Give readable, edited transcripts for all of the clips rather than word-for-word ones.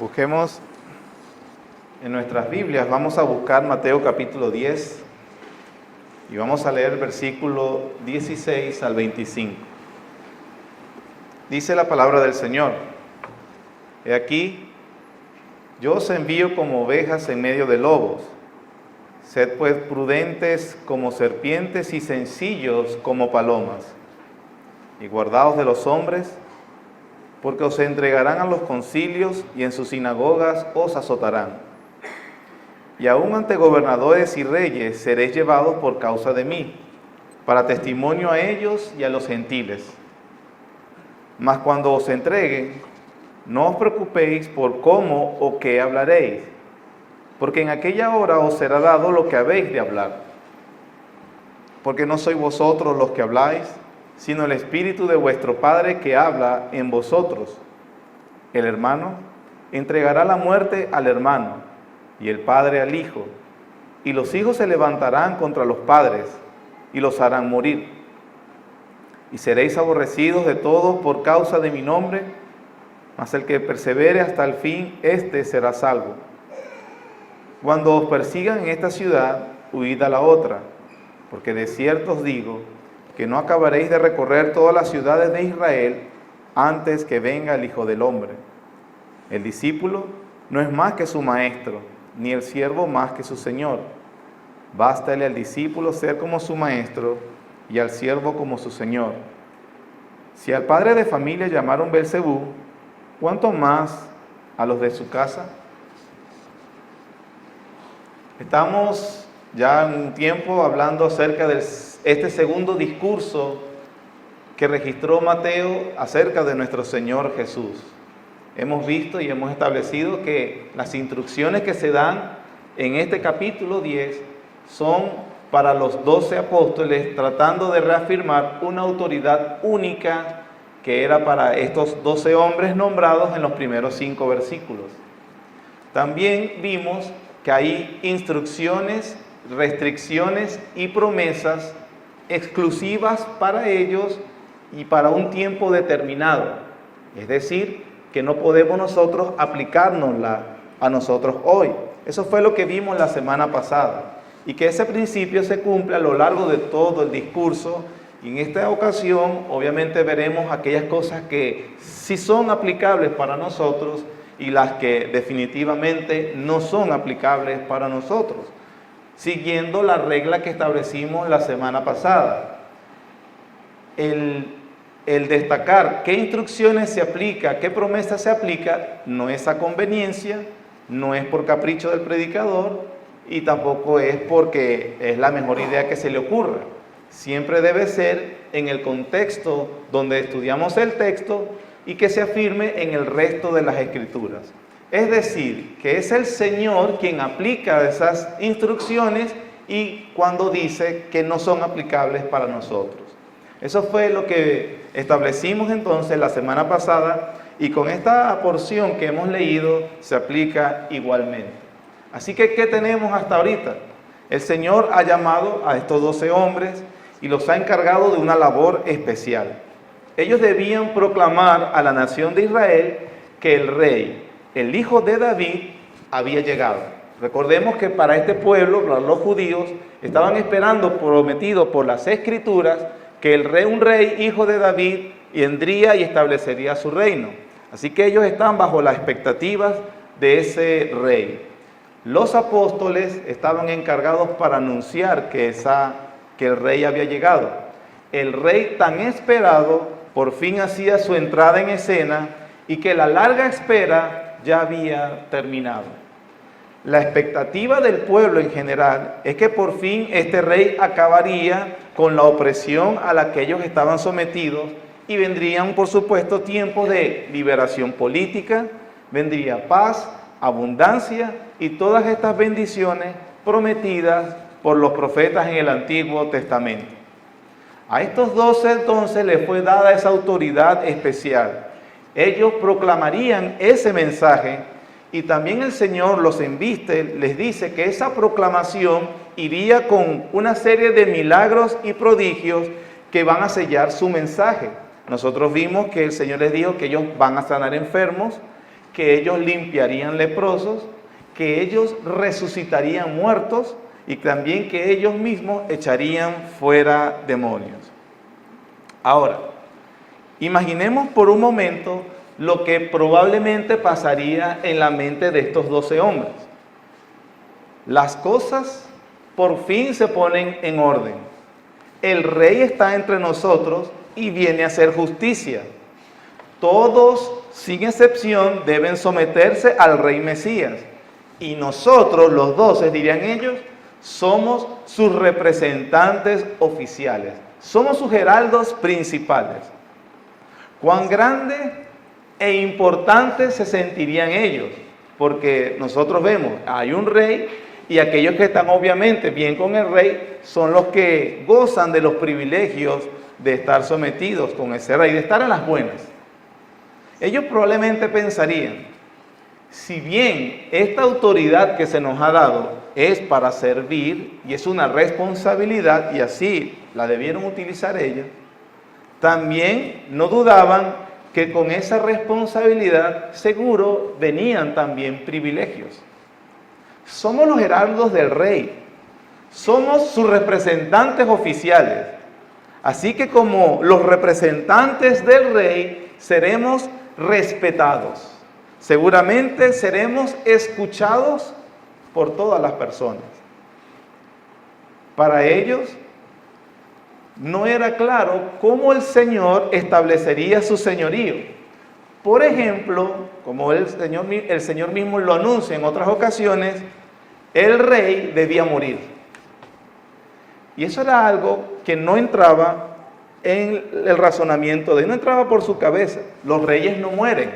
Busquemos en nuestras Biblias, vamos a buscar Mateo capítulo 10 y vamos a leer versículo 16 al 25. Dice la palabra del Señor: He aquí, yo os envío como ovejas en medio de lobos. Sed pues prudentes como serpientes y sencillos como palomas. Y guardaos de los hombres, porque os entregarán a los concilios y en sus sinagogas os azotarán. Y aun ante gobernadores y reyes seréis llevados por causa de mí, para testimonio a ellos y a los gentiles. Mas cuando os entreguen, no os preocupéis por cómo o qué hablaréis, porque en aquella hora os será dado lo que habéis de hablar. Porque no sois vosotros los que habláis, sino el Espíritu de vuestro Padre que habla en vosotros. El hermano entregará la muerte al hermano, y el padre al hijo, y los hijos se levantarán contra los padres, y los harán morir. Y seréis aborrecidos de todos por causa de mi nombre, mas el que persevere hasta el fin, éste será salvo. Cuando os persigan en esta ciudad, huid a la otra, porque de cierto os digo, que no acabaréis de recorrer todas las ciudades de Israel antes que venga el Hijo del Hombre. El discípulo no es más que su maestro, ni el siervo más que su señor. Bástale al discípulo ser como su maestro y al siervo como su señor. Si al padre de familia llamaron Belcebú, ¿cuánto más a los de su casa? Estamos ya en un tiempo hablando acerca de este segundo discurso que registró Mateo acerca de nuestro Señor Jesús. Hemos visto y hemos establecido que las instrucciones que se dan en este capítulo 10 son para los 12 apóstoles, tratando de reafirmar una autoridad única que era para estos 12 hombres nombrados en los primeros 5 versículos. También vimos que hay instrucciones, restricciones y promesas exclusivas para ellos y para un tiempo determinado. Es decir, que no podemos nosotros aplicárnosla a nosotros hoy. Eso fue lo que vimos la semana pasada. Y que ese principio se cumple a lo largo de todo el discurso. Y en esta ocasión, obviamente, veremos aquellas cosas que sí son aplicables para nosotros y las que definitivamente no son aplicables para nosotros, siguiendo la regla que establecimos la semana pasada. El destacar qué instrucciones se aplica, qué promesas se aplica, no es a conveniencia, no es por capricho del predicador y tampoco es porque es la mejor idea que se le ocurra. Siempre debe ser en el contexto donde estudiamos el texto y que se afirme en el resto de las Escrituras. Es decir, que es el Señor quien aplica esas instrucciones y cuando dice que no son aplicables para nosotros. Eso fue lo que establecimos entonces la semana pasada y con esta porción que hemos leído se aplica igualmente. Así que, ¿qué tenemos hasta ahorita? El Señor ha llamado a estos 12 hombres y los ha encargado de una labor especial. Ellos debían proclamar a la nación de Israel que el rey, el hijo de David, había llegado. Recordemos que para este pueblo, para los judíos, estaban esperando, prometido por las Escrituras, que un rey, hijo de David, vendría y establecería su reino. Así que ellos estaban bajo las expectativas de ese rey. Los apóstoles estaban encargados para anunciar que el rey había llegado. El rey tan esperado por fin hacía su entrada en escena y que la larga espera ya había terminado. La expectativa del pueblo en general es que por fin este rey acabaría con la opresión a la que ellos estaban sometidos y vendrían, por supuesto, tiempos de liberación política, vendría paz, abundancia y todas estas bendiciones prometidas por los profetas en el Antiguo Testamento. A estos 12 entonces les fue dada esa autoridad especial. Ellos proclamarían ese mensaje y también el Señor los embiste, les dice que esa proclamación iría con una serie de milagros y prodigios que van a sellar su mensaje. Nosotros vimos que el Señor les dijo que ellos van a sanar enfermos, que ellos limpiarían leprosos, que ellos resucitarían muertos y también que ellos mismos echarían fuera demonios. Ahora, imaginemos por un momento lo que probablemente pasaría en la mente de estos 12 hombres. Las cosas por fin se ponen en orden. El rey está entre nosotros y viene a hacer justicia. Todos, sin excepción, deben someterse al rey Mesías. Y nosotros, los 12, dirían ellos, somos sus representantes oficiales. Somos sus heraldos principales. Cuán grande e importante se sentirían ellos, porque nosotros vemos, hay un rey y aquellos que están obviamente bien con el rey son los que gozan de los privilegios de estar sometidos con ese rey, de estar en las buenas. Ellos probablemente pensarían, si bien esta autoridad que se nos ha dado es para servir y es una responsabilidad y así la debieron utilizar ellos, también no dudaban que con esa responsabilidad seguro venían también privilegios. Somos los heraldos del rey, somos sus representantes oficiales. Así que como los representantes del rey seremos respetados. Seguramente seremos escuchados por todas las personas. Para ellos no era claro cómo el Señor establecería su señorío. Por ejemplo, como el Señor mismo lo anuncia en otras ocasiones, el rey debía morir. Y eso era algo que no entraba en el razonamiento no entraba por su cabeza. Los reyes no mueren,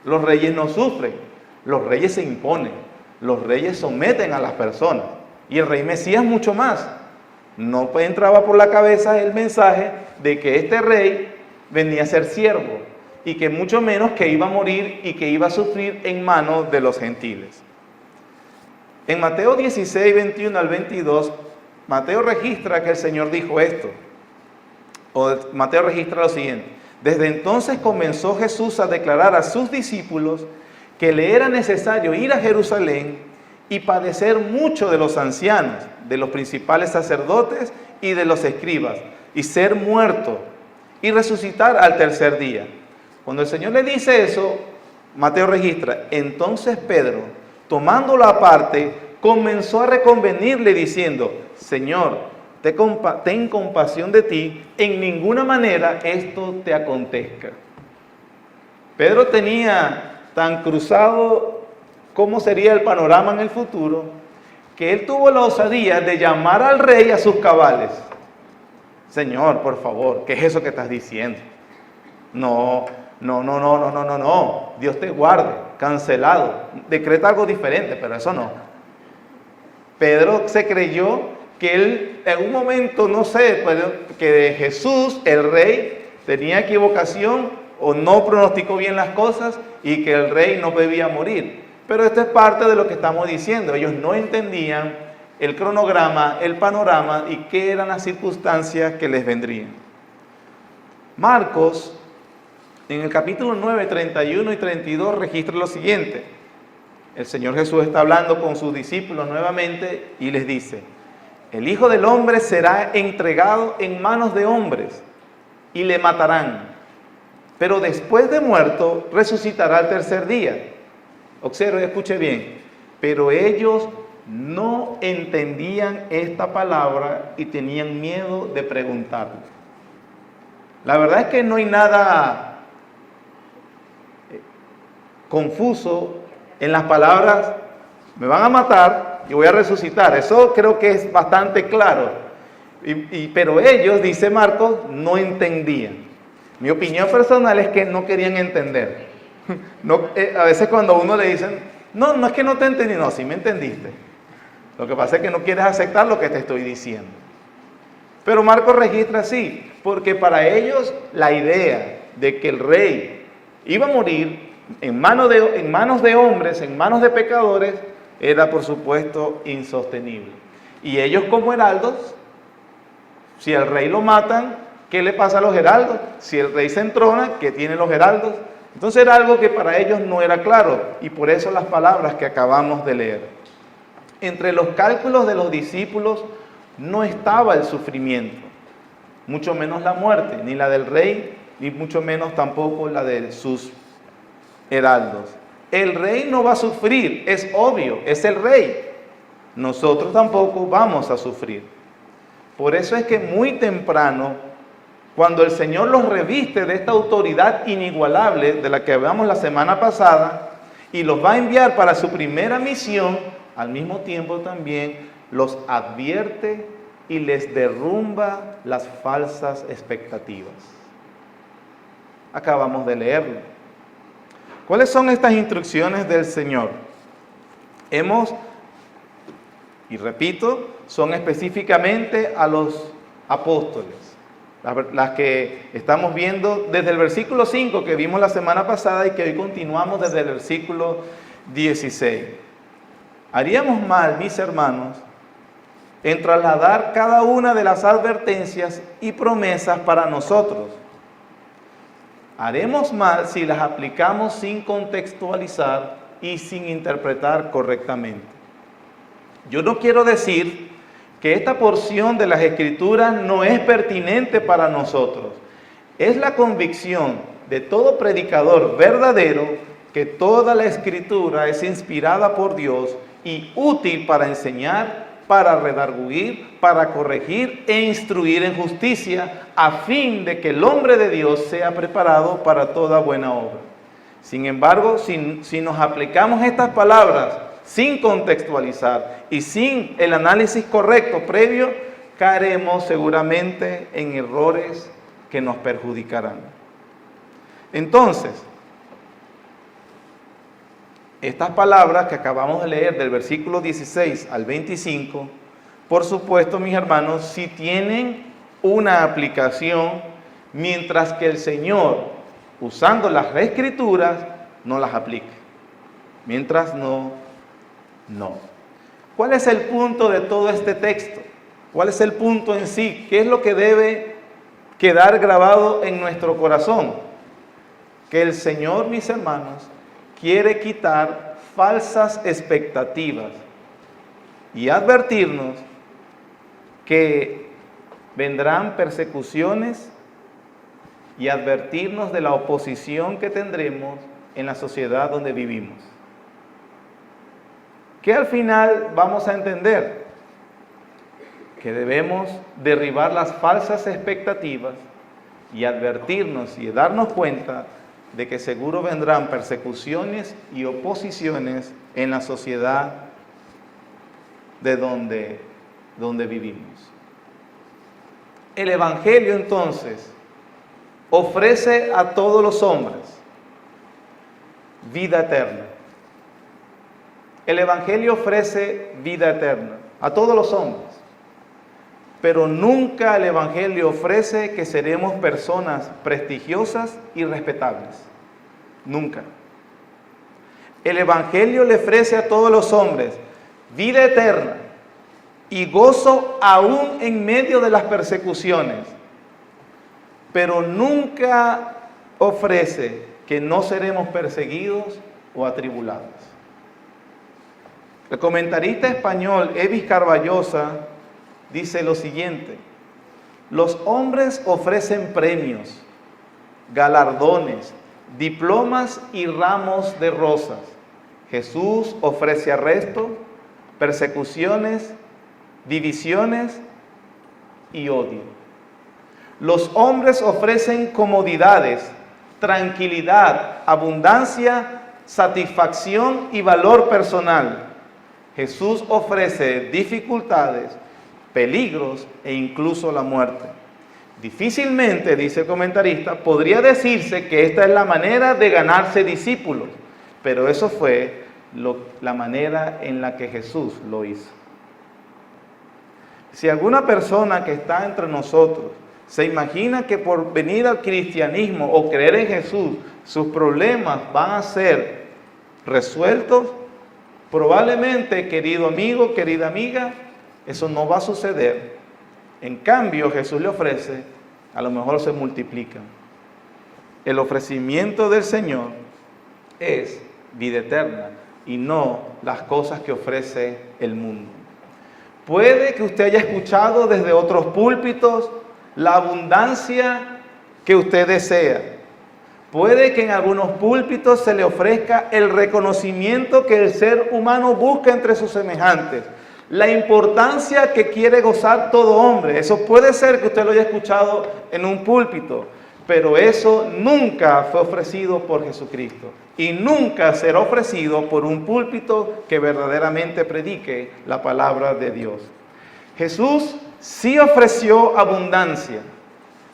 los reyes no sufren, los reyes se imponen, los reyes someten a las personas. Y el rey Mesías mucho más. No entraba por la cabeza el mensaje de que este rey venía a ser siervo y que mucho menos que iba a morir y que iba a sufrir en manos de los gentiles. En Mateo 16, 21 al 22, Mateo registra que el Señor dijo esto. Mateo registra lo siguiente: desde entonces comenzó Jesús a declarar a sus discípulos que le era necesario ir a Jerusalén y padecer mucho de los ancianos, de los principales sacerdotes y de los escribas, y ser muerto y resucitar al tercer día. Cuando el Señor le dice eso, Mateo registra, entonces Pedro, tomándolo aparte, comenzó a reconvenirle diciendo, Señor, ten compasión de ti, en ninguna manera esto te acontezca. Pedro tenía tan cruzado cómo sería el panorama en el futuro, que él tuvo la osadía de llamar al rey a sus cabales. Señor, por favor, ¿qué es eso que estás diciendo? No, Dios te guarde, cancelado, decreta algo diferente, pero eso no. Pedro se creyó que él en un momento, no sé, que de Jesús, el rey, tenía equivocación o no pronosticó bien las cosas y que el rey no debía morir. Pero esto es parte de lo que estamos diciendo. Ellos no entendían el cronograma, el panorama y qué eran las circunstancias que les vendrían. Marcos, en el capítulo 9, 31 y 32, registra lo siguiente. El Señor Jesús está hablando con sus discípulos nuevamente y les dice, el Hijo del Hombre será entregado en manos de hombres y le matarán, pero después de muerto resucitará al tercer día. Observe, escuche bien, pero ellos no entendían esta palabra y tenían miedo de preguntarle. La verdad es que no hay nada confuso en las palabras, me van a matar y voy a resucitar. Eso creo que es bastante claro. Pero ellos, dice Marcos, no entendían. Mi opinión personal es que no querían entender. A veces cuando a uno le dicen, no es que no te entendí, no, sí me entendiste. Lo que pasa es que no quieres aceptar lo que te estoy diciendo. Pero Marcos registra así, porque para ellos la idea de que el rey iba a morir en manos de hombres, en manos de pecadores, era por supuesto insostenible. Y ellos como heraldos, si al rey lo matan, ¿qué le pasa a los heraldos? Si el rey se entrona, ¿qué tienen los heraldos? Entonces era algo que para ellos no era claro, y por eso las palabras que acabamos de leer. Entre los cálculos de los discípulos no estaba el sufrimiento, mucho menos la muerte, ni la del rey, ni mucho menos tampoco la de sus heraldos. El rey no va a sufrir, es obvio, es el rey. Nosotros tampoco vamos a sufrir. Por eso es que muy temprano, cuando el Señor los reviste de esta autoridad inigualable de la que hablamos la semana pasada, y los va a enviar para su primera misión, al mismo tiempo también los advierte y les derrumba las falsas expectativas. Acabamos de leerlo. ¿Cuáles son estas instrucciones del Señor? Y repito, son específicamente a los apóstoles, las que estamos viendo desde el versículo 5 que vimos la semana pasada y que hoy continuamos desde el versículo 16. Haríamos mal, mis hermanos, en trasladar cada una de las advertencias y promesas para nosotros. Haremos mal si las aplicamos sin contextualizar y sin interpretar correctamente. Yo no quiero decir que esta porción de las Escrituras no es pertinente para nosotros. Es la convicción de todo predicador verdadero que toda la Escritura es inspirada por Dios y útil para enseñar, para redarguir, para corregir e instruir en justicia, a fin de que el hombre de Dios sea preparado para toda buena obra. Sin embargo, si nos aplicamos estas palabras sin contextualizar y sin el análisis correcto previo, caeremos seguramente en errores que nos perjudicarán. Entonces, estas palabras que acabamos de leer del versículo 16 al 25, por supuesto, mis hermanos, sí tienen una aplicación, mientras que el Señor, usando las Escrituras, no las aplica. Mientras no. ¿Cuál es el punto de todo este texto? ¿Cuál es el punto en sí? ¿Qué es lo que debe quedar grabado en nuestro corazón? Que el Señor, mis hermanos, quiere quitar falsas expectativas y advertirnos que vendrán persecuciones y advertirnos de la oposición que tendremos en la sociedad donde vivimos. Que al final vamos a entender que debemos derribar las falsas expectativas y advertirnos y darnos cuenta de que seguro vendrán persecuciones y oposiciones en la sociedad de donde vivimos. El Evangelio entonces ofrece a todos los hombres vida eterna. El Evangelio ofrece vida eterna a todos los hombres, pero nunca el Evangelio ofrece que seremos personas prestigiosas y respetables. Nunca. El Evangelio le ofrece a todos los hombres vida eterna y gozo aún en medio de las persecuciones, pero nunca ofrece que no seremos perseguidos o atribulados. El comentarista español Evis Carballosa dice lo siguiente: los hombres ofrecen premios, galardones, diplomas y ramos de rosas. Jesús ofrece arresto, persecuciones, divisiones y odio. Los hombres ofrecen comodidades, tranquilidad, abundancia, satisfacción y valor personal. Jesús ofrece dificultades, peligros e incluso la muerte. Difícilmente, dice el comentarista, podría decirse que esta es la manera de ganarse discípulos, pero eso fue la manera en la que Jesús lo hizo. Si alguna persona que está entre nosotros se imagina que por venir al cristianismo o creer en Jesús, sus problemas van a ser resueltos, probablemente, querido amigo, querida amiga, eso no va a suceder. En cambio, Jesús le ofrece, a lo mejor se multiplican. el ofrecimiento del Señor es vida eterna y no las cosas que ofrece el mundo. Puede que usted haya escuchado desde otros púlpitos la abundancia que usted desea. Puede que en algunos púlpitos se le ofrezca el reconocimiento que el ser humano busca entre sus semejantes. La importancia que quiere gozar todo hombre. Eso puede ser que usted lo haya escuchado en un púlpito, pero eso nunca fue ofrecido por Jesucristo. Y nunca será ofrecido por un púlpito que verdaderamente predique la palabra de Dios. Jesús sí ofreció abundancia,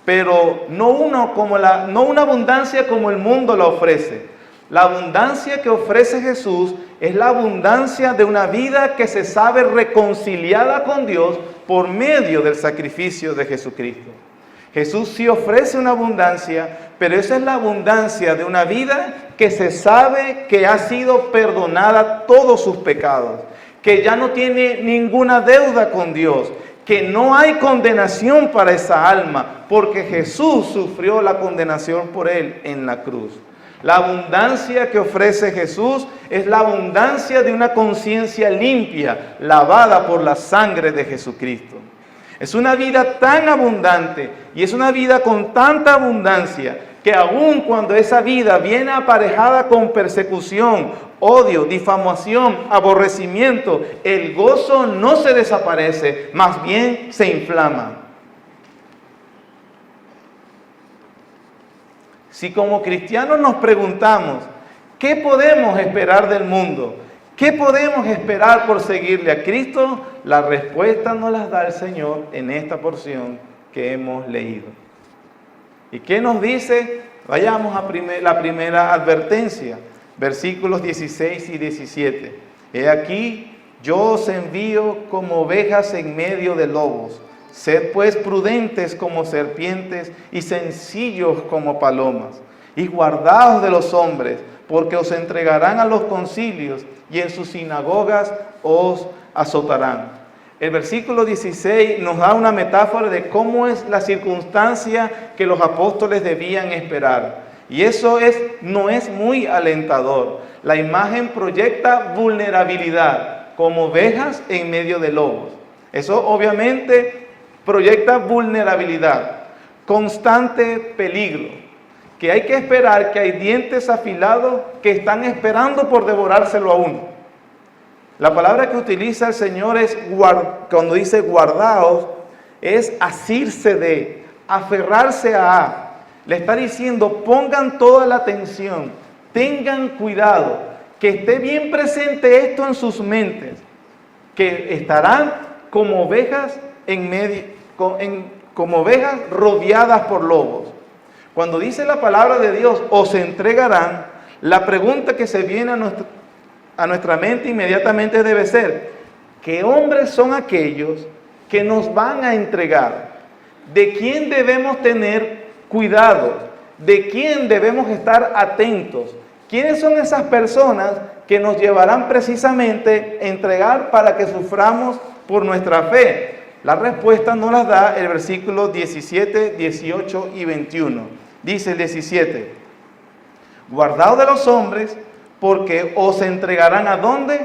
pero no una abundancia como el mundo la ofrece. La abundancia que ofrece Jesús es la abundancia de una vida que se sabe reconciliada con Dios por medio del sacrificio de Jesucristo. Jesús sí ofrece una abundancia, pero esa es la abundancia de una vida que se sabe que ha sido perdonada todos sus pecados, que ya no tiene ninguna deuda con Dios, que no hay condenación para esa alma, porque Jesús sufrió la condenación por él en la cruz. La abundancia que ofrece Jesús es la abundancia de una conciencia limpia, lavada por la sangre de Jesucristo. Es una vida tan abundante y es una vida con tanta abundancia que aun cuando esa vida viene aparejada con persecución, odio, difamación, aborrecimiento, el gozo no se desaparece, más bien se inflama. Si como cristianos nos preguntamos, ¿qué podemos esperar del mundo? ¿Qué podemos esperar por seguirle a Cristo? La respuesta nos la da el Señor en esta porción que hemos leído. ¿Y qué nos dice? Vayamos a la primera advertencia, versículos 16 y 17. He aquí, yo os envío como ovejas en medio de lobos. Sed pues prudentes como serpientes y sencillos como palomas. Y guardaos de los hombres, porque os entregarán a los concilios y en sus sinagogas os azotarán. El versículo 16 nos da una metáfora de cómo es la circunstancia que los apóstoles debían esperar. Y eso no es muy alentador. La imagen proyecta vulnerabilidad, como ovejas en medio de lobos. Eso obviamente proyecta vulnerabilidad, constante peligro, que hay que esperar, que hay dientes afilados que están esperando por devorárselo a uno. La palabra que utiliza el Señor cuando dice guardaos, es asirse de, aferrarse a. Le está diciendo, pongan toda la atención, tengan cuidado, que esté bien presente esto en sus mentes, que estarán como ovejas como ovejas rodeadas por lobos. Cuando dice la palabra de Dios, os entregarán, la pregunta que se viene a nuestra mente inmediatamente debe ser, ¿qué hombres son aquellos que nos van a entregar? ¿De quién debemos tener cuidado? ¿De quién debemos estar atentos? ¿Quiénes son esas personas que nos llevarán precisamente a entregar para que suframos por nuestra fe? La respuesta nos la da el versículo 17, 18 y 21. Dice el 17, guardaos de los hombres, porque os entregarán ¿a dónde?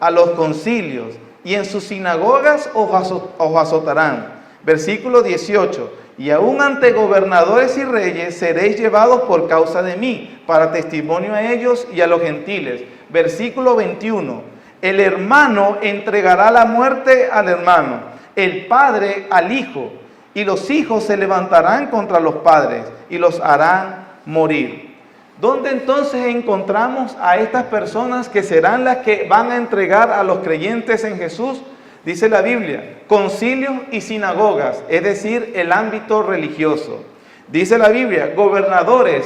A los concilios, y en sus sinagogas os azotarán. Versículo 18, y aún ante gobernadores y reyes seréis llevados por causa de mí, para testimonio a ellos y a los gentiles. Versículo 21, el hermano entregará la muerte al hermano, el padre al hijo, y los hijos se levantarán contra los padres y los harán morir. ¿Dónde entonces encontramos a estas personas que serán las que van a entregar a los creyentes en Jesús? Dice la Biblia, concilios y sinagogas, es decir, el ámbito religioso. Dice la Biblia, gobernadores,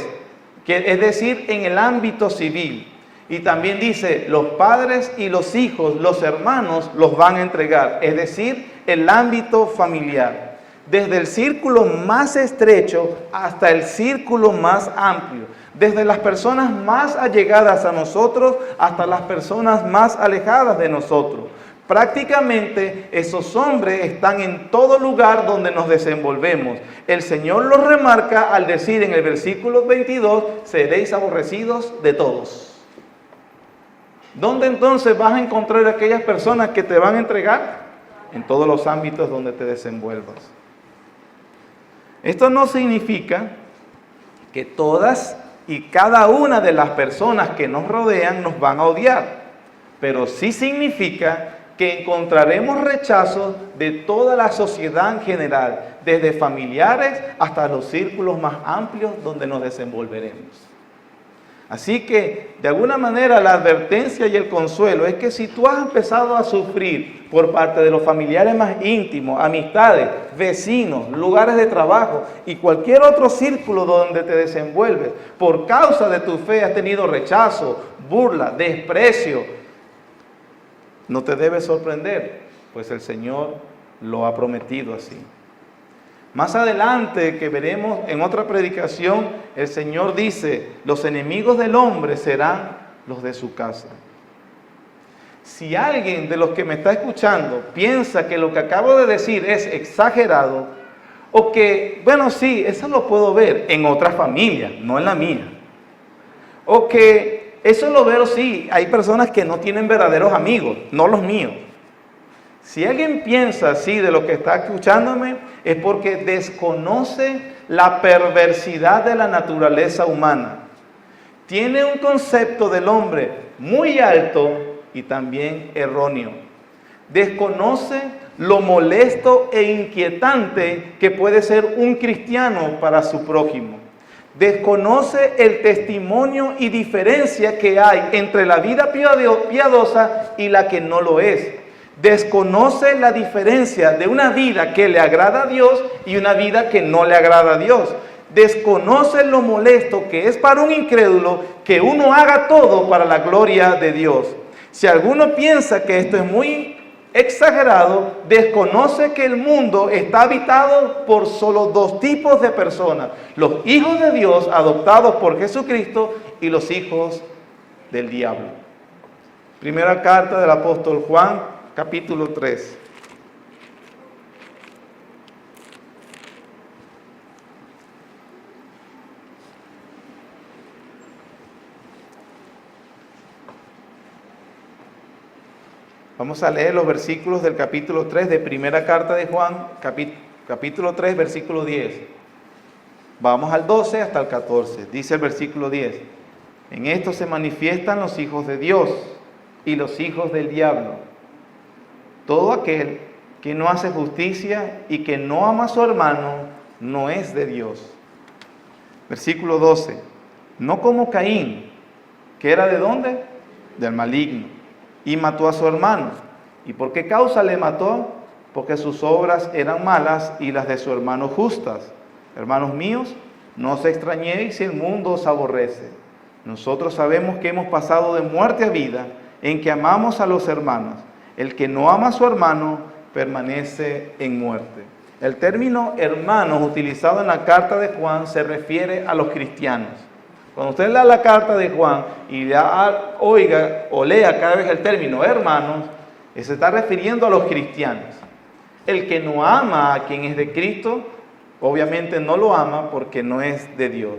que es decir, en el ámbito civil. Y también dice, los padres y los hijos, los hermanos, los van a entregar, es decir, el ámbito familiar. Desde el círculo más estrecho hasta el círculo más amplio. Desde las personas más allegadas a nosotros hasta las personas más alejadas de nosotros. Prácticamente esos hombres están en todo lugar donde nos desenvolvemos. El Señor los remarca al decir en el versículo 22, seréis aborrecidos de todos. ¿Dónde entonces vas a encontrar aquellas personas que te van a entregar? En todos los ámbitos donde te desenvuelvas. Esto no significa que todas y cada una de las personas que nos rodean nos van a odiar, pero sí significa que encontraremos rechazo de toda la sociedad en general, desde familiares hasta los círculos más amplios donde nos desenvolveremos. Así que, de alguna manera, la advertencia y el consuelo es que si tú has empezado a sufrir por parte de los familiares más íntimos, amistades, vecinos, lugares de trabajo y cualquier otro círculo donde te desenvuelves, por causa de tu fe has tenido rechazo, burla, desprecio, no te debe sorprender, pues el Señor lo ha prometido así. Más adelante, que veremos en otra predicación, el Señor dice, los enemigos del hombre serán los de su casa. Si alguien de los que me está escuchando piensa que lo que acabo de decir es exagerado, o que, bueno, sí, eso lo puedo ver en otra familia, no en la mía, o que eso lo veo, sí, hay personas que no tienen verdaderos amigos, no los míos. Si alguien piensa así de lo que está escuchándome, es porque desconoce la perversidad de la naturaleza humana. Tiene un concepto del hombre muy alto y también erróneo. Desconoce lo molesto e inquietante que puede ser un cristiano para su prójimo. Desconoce el testimonio y diferencia que hay entre la vida piadosa y la que no lo es. Desconoce la diferencia de una vida que le agrada a Dios y una vida que no le agrada a Dios. Desconoce lo molesto que es para un incrédulo que uno haga todo para la gloria de Dios. Si alguno piensa que esto es muy exagerado, desconoce que el mundo está habitado por solo dos tipos de personas: los hijos de Dios adoptados por Jesucristo y los hijos del diablo. Primera carta del apóstol Juan, capítulo 3. Vamos a leer los versículos del capítulo 3 de primera carta de Juan, capítulo 3, versículo 10. Vamos al 12 hasta el 14. Dice el versículo 10. En esto se manifiestan los hijos de Dios y los hijos del diablo. Todo aquel que no hace justicia y que no ama a su hermano no es de Dios. Versículo 12. No como Caín, que era ¿de dónde? Del maligno, y mató a su hermano. ¿Y por qué causa le mató? Porque sus obras eran malas y las de su hermano justas. Hermanos míos, no os extrañéis si el mundo os aborrece. Nosotros sabemos que hemos pasado de muerte a vida en que amamos a los hermanos. El que no ama a su hermano permanece en muerte. El término hermanos utilizado en la carta de Juan se refiere a los cristianos. Cuando usted lea la carta de Juan y oiga o lea cada vez el término hermanos, se está refiriendo a los cristianos. El que no ama a quien es de Cristo, obviamente no lo ama porque no es de Dios.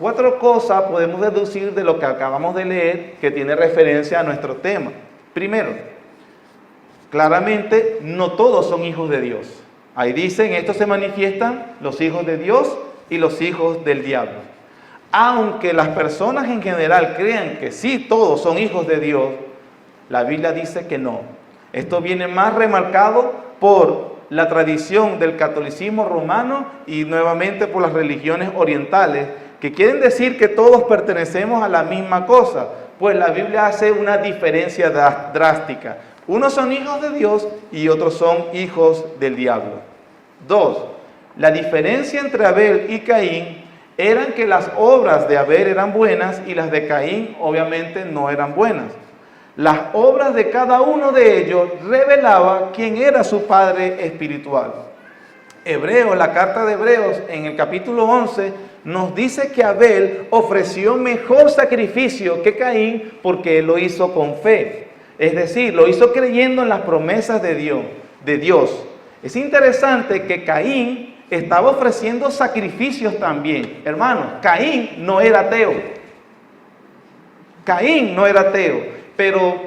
4 cosas podemos deducir de lo que acabamos de leer que tiene referencia a nuestro tema. Primero, claramente, no todos son hijos de Dios. Ahí dicen, estos se manifiestan los hijos de Dios y los hijos del diablo. Aunque las personas en general crean que sí, todos son hijos de Dios, la Biblia dice que no. Esto viene más remarcado por la tradición del catolicismo romano y nuevamente por las religiones orientales, que quieren decir que todos pertenecemos a la misma cosa, pues la Biblia hace una diferencia drástica. Unos son hijos de Dios y otros son hijos del diablo. 2. La diferencia entre Abel y Caín eran que las obras de Abel eran buenas y las de Caín obviamente no eran buenas. Las obras de cada uno de ellos revelaba quién era su padre espiritual. Hebreos, la carta de Hebreos en el capítulo 11 nos dice que Abel ofreció mejor sacrificio que Caín porque él lo hizo con fe. Es decir, lo hizo creyendo en las promesas de Dios. Es interesante que Caín estaba ofreciendo sacrificios también. Hermanos, Caín no era ateo. Caín no era ateo, pero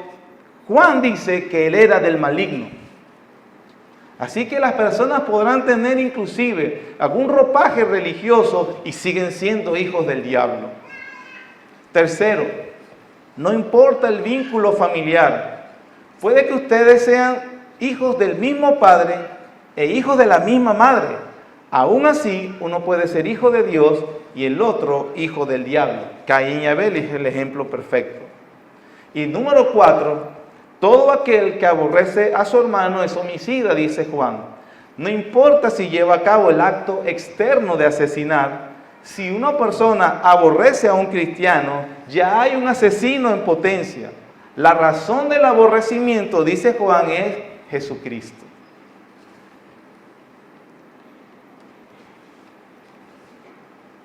Juan dice que él era del maligno. Así que las personas podrán tener inclusive algún ropaje religioso y siguen siendo hijos del diablo. Tercero, no importa el vínculo familiar. Puede que ustedes sean hijos del mismo padre e hijos de la misma madre. Aún así, uno puede ser hijo de Dios y el otro hijo del diablo. Caín y Abel es el ejemplo perfecto. Y número 4, todo aquel que aborrece a su hermano es homicida, dice Juan. No importa si lleva a cabo el acto externo de asesinar, si una persona aborrece a un cristiano, ya hay un asesino en potencia. La razón del aborrecimiento, dice Juan, es Jesucristo.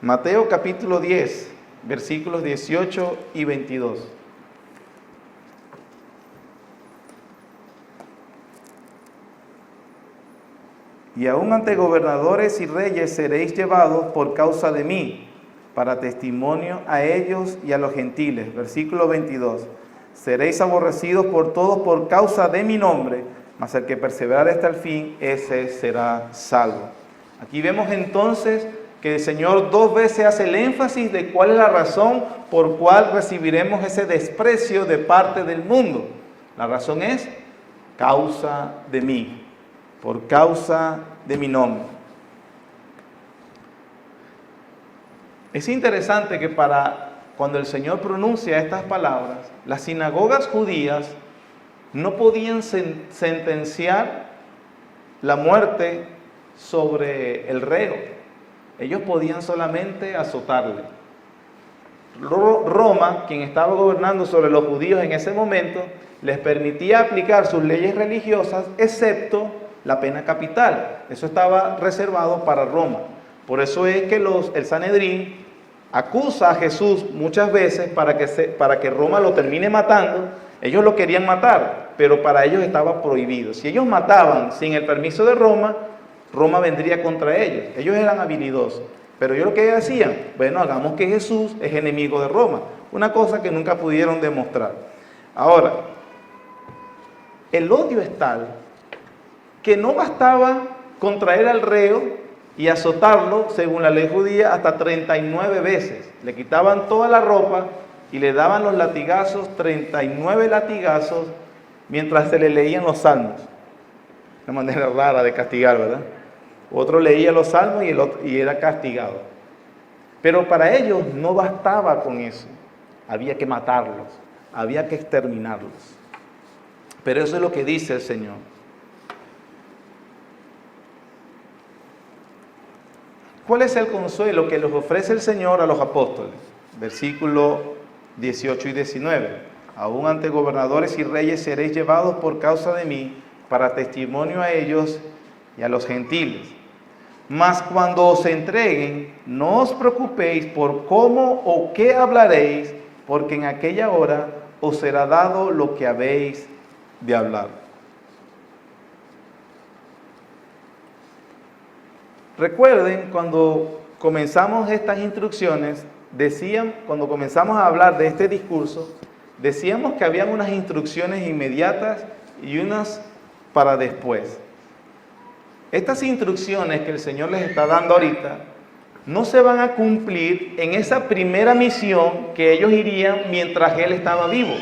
Mateo capítulo 10, versículos 18 y 22. Y aún ante gobernadores y reyes seréis llevados por causa de mí, para testimonio a ellos y a los gentiles. Versículo 22. Seréis aborrecidos por todos por causa de mi nombre, mas el que perseverare hasta el fin, ese será salvo. Aquí vemos entonces que el Señor 2 veces hace el énfasis de cuál es la razón por cual recibiremos ese desprecio de parte del mundo. La razón es causa de mí. Por causa de mi nombre. Es interesante que cuando el Señor pronuncia estas palabras, las sinagogas judías no podían sentenciar la muerte sobre el reo. Ellos podían solamente azotarle. Roma, quien estaba gobernando sobre los judíos en ese momento, les permitía aplicar sus leyes religiosas, excepto la pena capital. Eso estaba reservado para Roma. Por eso es que el Sanedrín acusa a Jesús muchas veces para que Roma lo termine matando. Ellos lo querían matar, pero para ellos estaba prohibido. Si ellos mataban sin el permiso de Roma, Roma vendría contra ellos. Ellos eran habilidosos. Pero ellos lo que hacían, bueno, hagamos que Jesús es enemigo de Roma. Una cosa que nunca pudieron demostrar. Ahora, el odio es tal que no bastaba con traer al reo y azotarlo, según la ley judía, hasta 39 veces. Le quitaban toda la ropa y le daban los latigazos, 39 latigazos, mientras se le leían los salmos. Una manera rara de castigar, ¿verdad? Otro leía los salmos y era castigado. Pero para ellos no bastaba con eso. Había que matarlos, había que exterminarlos. Pero eso es lo que dice el Señor. ¿Cuál es el consuelo que les ofrece el Señor a los apóstoles? Versículos 18 y 19. Aún ante gobernadores y reyes seréis llevados por causa de mí, para testimonio a ellos y a los gentiles. Mas cuando os entreguen, no os preocupéis por cómo o qué hablaréis, porque en aquella hora os será dado lo que habéis de hablar. Recuerden, cuando comenzamos estas instrucciones, cuando comenzamos a hablar de este discurso, decíamos que había unas instrucciones inmediatas y unas para después. Estas instrucciones que el Señor les está dando ahorita no se van a cumplir en esa primera misión que ellos irían mientras Él estaba vivo.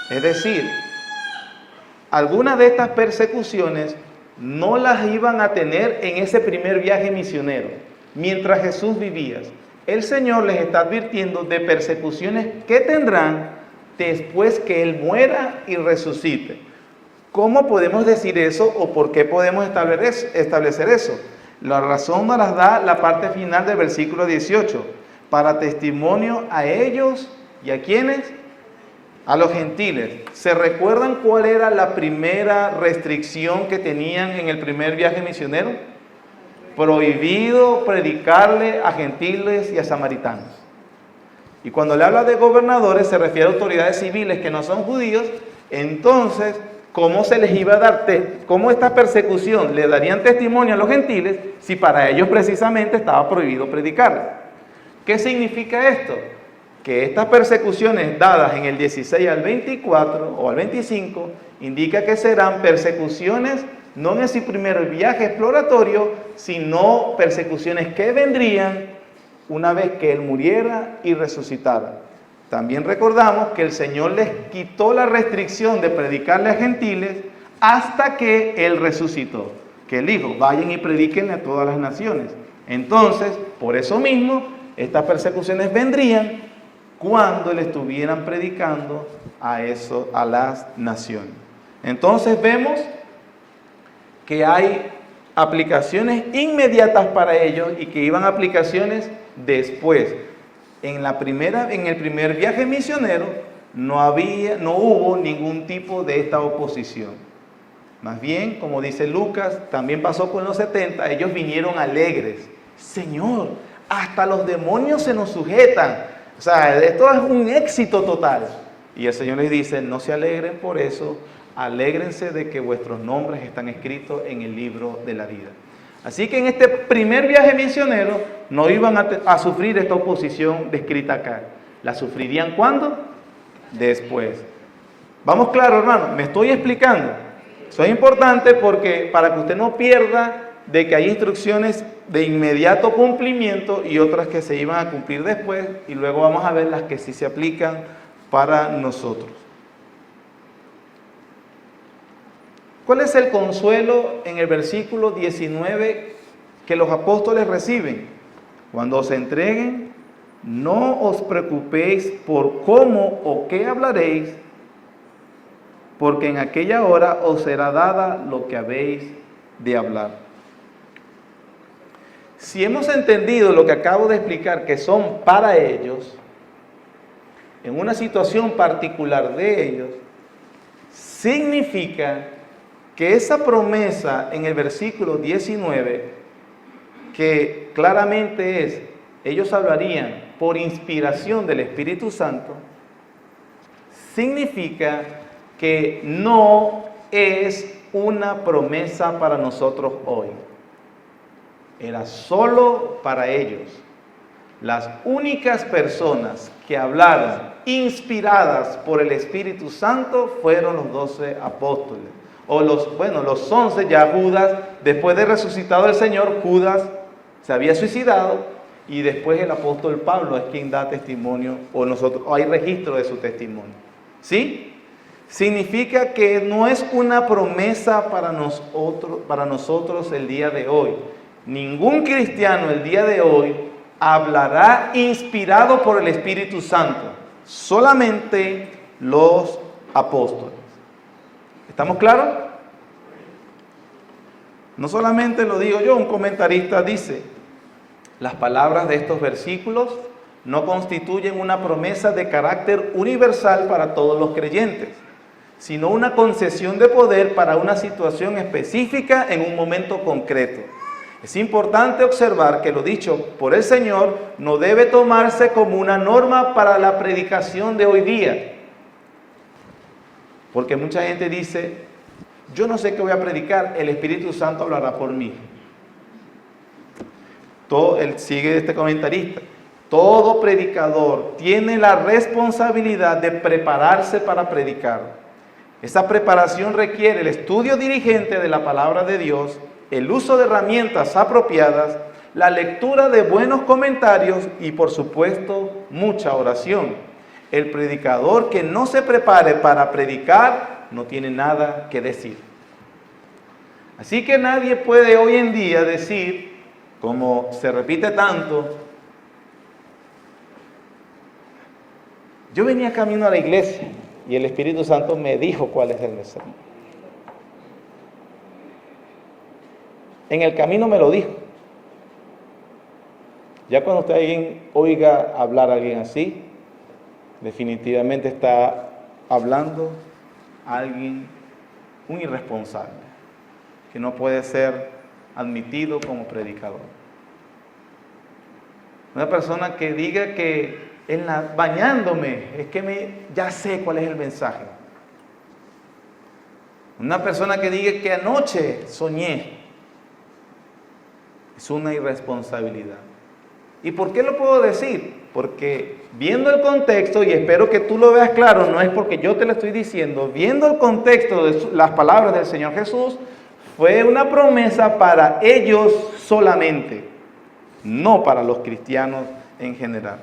Es decir, algunas de estas persecuciones no las iban a tener en ese primer viaje misionero, mientras Jesús vivía. El Señor les está advirtiendo de persecuciones que tendrán después que Él muera y resucite. ¿Cómo podemos decir eso o por qué podemos establecer eso? La razón nos las da la parte final del versículo 18. Para testimonio a ellos y a ¿quiénes? A los gentiles. ¿Se recuerdan cuál era la primera restricción que tenían en el primer viaje misionero? Prohibido predicarle a gentiles y a samaritanos. Y cuando le habla de gobernadores se refiere a autoridades civiles que no son judíos. Entonces, ¿cómo se les iba a dar, cómo esta persecución le darían testimonio a los gentiles si para ellos precisamente estaba prohibido predicar? ¿Qué significa esto? Que estas persecuciones dadas en el 16 al 24 o al 25 indica que serán persecuciones no en ese primer viaje exploratorio, sino persecuciones que vendrían una vez que Él muriera y resucitara. También recordamos que el Señor les quitó la restricción de predicarle a gentiles hasta que Él resucitó. Que Él dijo, vayan y predíquenle a todas las naciones. Entonces, por eso mismo, estas persecuciones vendrían cuando le estuvieran predicando a las naciones. Entonces vemos que hay aplicaciones inmediatas para ellos y que iban a aplicaciones después. En el primer viaje misionero no hubo ningún tipo de esta oposición. Más bien, como dice Lucas, también pasó con los 70, ellos vinieron alegres. Señor, hasta los demonios se nos sujetan. O sea, esto es un éxito total. Y el Señor les dice, no se alegren por eso, alégrense de que vuestros nombres están escritos en el libro de la vida. Así que en este primer viaje misionero no iban a sufrir esta oposición descrita acá. ¿La sufrirían cuándo? Después. Vamos claro, hermano, me estoy explicando. Eso es importante porque para que usted no pierda de que hay instrucciones de inmediato cumplimiento y otras que se iban a cumplir después, y luego vamos a ver las que sí se aplican para nosotros. ¿Cuál es el consuelo en el versículo 19 que los apóstoles reciben? Cuando os entreguen, no os preocupéis por cómo o qué hablaréis, porque en aquella hora os será dada lo que habéis de hablar. Si hemos entendido lo que acabo de explicar, que son para ellos, en una situación particular de ellos, significa que esa promesa en el versículo 19, que claramente es, ellos hablarían por inspiración del Espíritu Santo, significa que no es una promesa para nosotros hoy. Era solo para ellos. Las únicas personas que hablaron inspiradas por el Espíritu Santo fueron los 12 apóstoles. O los 11, ya Judas, después de resucitado el Señor, Judas se había suicidado y después el apóstol Pablo es quien da testimonio, o hay registro de su testimonio. ¿Sí? Significa que no es una promesa para nosotros el día de hoy. Ningún cristiano el día de hoy hablará inspirado por el Espíritu Santo. Solamente los apóstoles. ¿Estamos claros? No solamente lo digo yo, un comentarista dice, las palabras de estos versículos no constituyen una promesa de carácter universal para todos los creyentes, sino una concesión de poder para una situación específica en un momento concreto. Es importante observar que lo dicho por el Señor no debe tomarse como una norma para la predicación de hoy día. Porque mucha gente dice, yo no sé qué voy a predicar, el Espíritu Santo hablará por mí. Sigue este comentarista, todo predicador tiene la responsabilidad de prepararse para predicar. Esa preparación requiere el estudio diligente de la palabra de Dios, el uso de herramientas apropiadas, la lectura de buenos comentarios y, por supuesto, mucha oración. El predicador que no se prepare para predicar no tiene nada que decir. Así que nadie puede hoy en día decir, como se repite tanto, yo venía camino a la iglesia y el Espíritu Santo me dijo cuál es el mensaje. En el camino me lo dijo. Ya cuando usted oiga hablar a alguien así, definitivamente está hablando a alguien, un irresponsable, que no puede ser admitido como predicador. Una persona que diga que bañándome, es que ya sé cuál es el mensaje. Una persona que diga que anoche soñé, es una irresponsabilidad. ¿Y por qué lo puedo decir? Porque viendo el contexto, y espero que tú lo veas claro, no es porque yo te lo estoy diciendo, viendo el contexto de las palabras del Señor Jesús, fue una promesa para ellos solamente, no para los cristianos en general.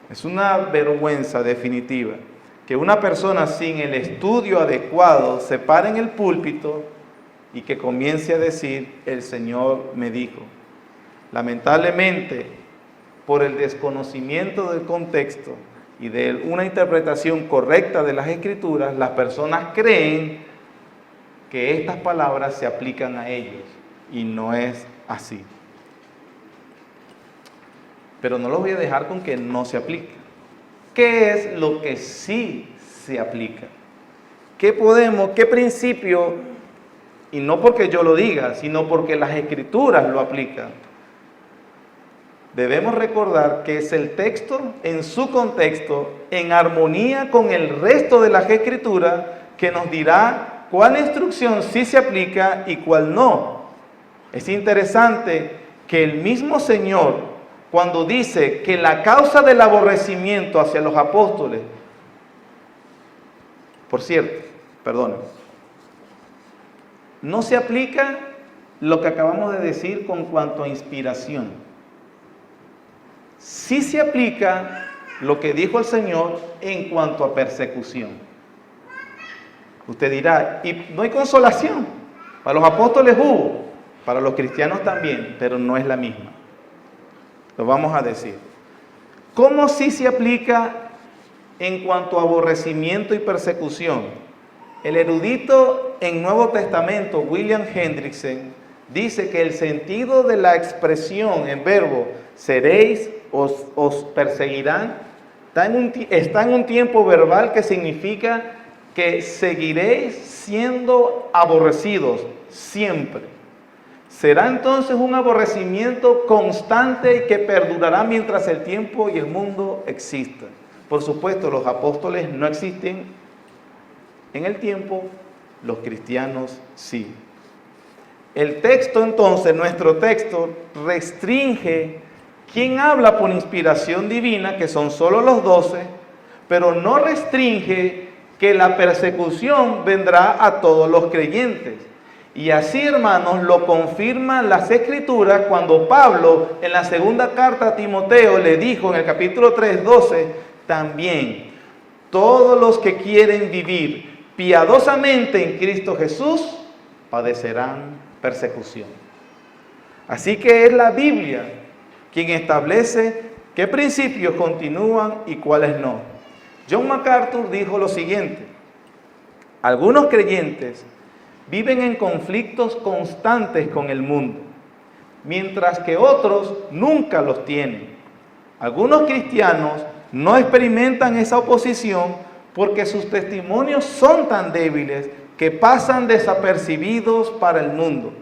Es una vergüenza definitiva que una persona sin el estudio adecuado se pare en el púlpito y que comience a decir, el Señor me dijo. Lamentablemente, por el desconocimiento del contexto y de una interpretación correcta de las Escrituras, las personas creen que estas palabras se aplican a ellos, y no es así. Pero no los voy a dejar con que no se aplique. ¿Qué es lo que sí se aplica? ¿Qué principio? Y no porque yo lo diga, sino porque las Escrituras lo aplican. Debemos recordar que es el texto en su contexto, en armonía con el resto de las Escrituras, que nos dirá cuál instrucción sí se aplica y cuál no. Es interesante que el mismo Señor, cuando dice que la causa del aborrecimiento hacia los apóstoles, por cierto, perdónenme, no se aplica lo que acabamos de decir con cuanto a inspiración. Sí se aplica lo que dijo el Señor en cuanto a persecución. Usted dirá, ¿y no hay consolación? Para los apóstoles hubo, para los cristianos también, pero no es la misma. Lo vamos a decir. ¿Cómo sí se aplica en cuanto a aborrecimiento y persecución? El erudito en Nuevo Testamento, William Hendrickson, dice que el sentido de la expresión en verbo seréis, os perseguirán, está en un tiempo verbal que significa que seguiréis siendo aborrecidos siempre. Será entonces un aborrecimiento constante y que perdurará mientras el tiempo y el mundo existan. Por supuesto, los apóstoles no existen en el tiempo, los cristianos sí. El texto entonces, nuestro texto, restringe quién habla por inspiración divina, que son solo los 12, pero no restringe que la persecución vendrá a todos los creyentes. Y así, hermanos, lo confirman las Escrituras cuando Pablo, en la segunda carta a Timoteo, le dijo en el capítulo 3, 12, también, todos los que quieren vivir piadosamente en Cristo Jesús, padecerán persecución. Así que es la Biblia quien establece qué principios continúan y cuáles no. John MacArthur dijo lo siguiente: algunos creyentes viven en conflictos constantes con el mundo, mientras que otros nunca los tienen. Algunos cristianos no experimentan esa oposición porque sus testimonios son tan débiles que pasan desapercibidos para el mundo.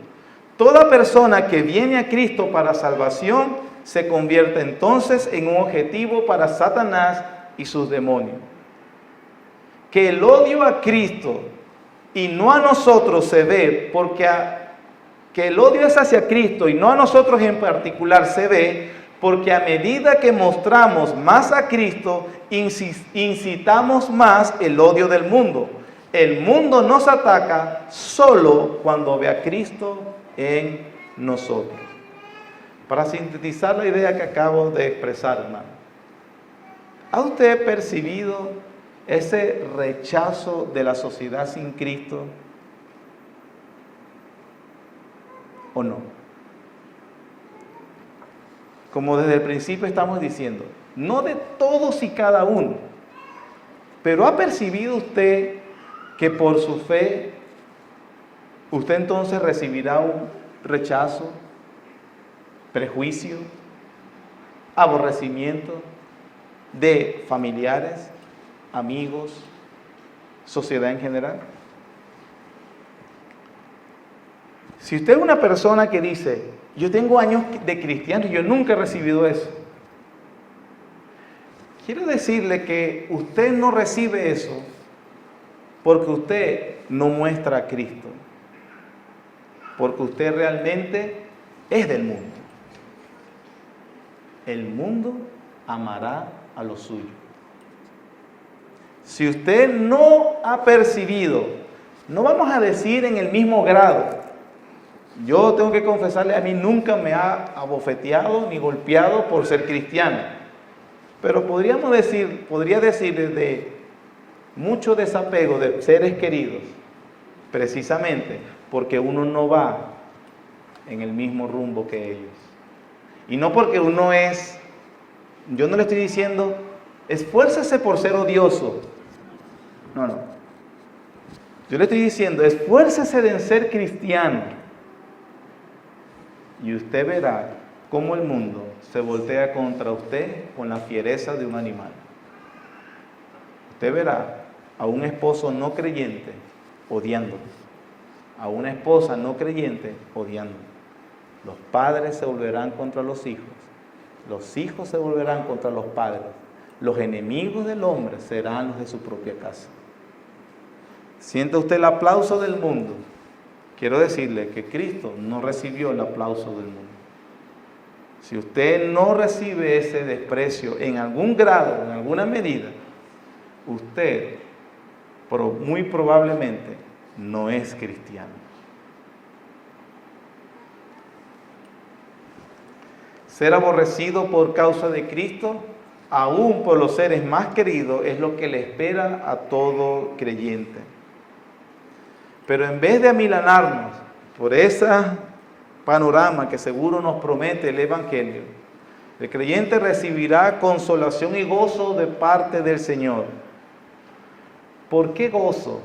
Toda persona que viene a Cristo para salvación se convierte entonces en un objetivo para Satanás y sus demonios. Que el odio a Cristo y no a nosotros se ve que el odio es hacia Cristo y no a nosotros en particular se ve porque a medida que mostramos más a Cristo, incitamos más el odio del mundo. El mundo nos ataca solo cuando ve a Cristo en nosotros. Para sintetizar la idea que acabo de expresar, hermano, ¿ha usted percibido ese rechazo de la sociedad sin Cristo o no? Como desde el principio estamos diciendo, no de todos y cada uno, pero ¿ha percibido usted que por su fe usted entonces recibirá un rechazo, prejuicio, aborrecimiento de familiares, amigos, sociedad en general? Si usted es una persona que dice, yo tengo años de cristiano y yo nunca he recibido eso, quiero decirle que usted no recibe eso porque usted no muestra a Cristo, porque usted realmente es del mundo. El mundo amará a lo suyo. Si usted no ha percibido, no vamos a decir en el mismo grado, yo tengo que confesarle, a mí nunca me ha abofeteado ni golpeado por ser cristiano, pero podría decir desde mucho desapego de seres queridos, precisamente porque uno no va en el mismo rumbo que ellos. Y no porque uno es, yo no le estoy diciendo, esfuércese por ser odioso. No. Yo le estoy diciendo, esfuércese en ser cristiano. Y usted verá cómo el mundo se voltea contra usted con la fiereza de un animal. Usted verá a un esposo no creyente odiándolo, a una esposa no creyente odiándolo. Los padres se volverán contra los hijos se volverán contra los padres. Los enemigos del hombre serán los de su propia casa. ¿Siente usted el aplauso del mundo? Quiero decirle que Cristo no recibió el aplauso del mundo. Si usted no recibe ese desprecio en algún grado, en alguna medida, usted muy probablemente no es cristiano. Ser aborrecido por causa de Cristo, aún por los seres más queridos, es lo que le espera a todo creyente. Pero en vez de amilanarnos por ese panorama que seguro nos promete el Evangelio, el creyente recibirá consolación y gozo de parte del Señor. ¿Por qué gozo?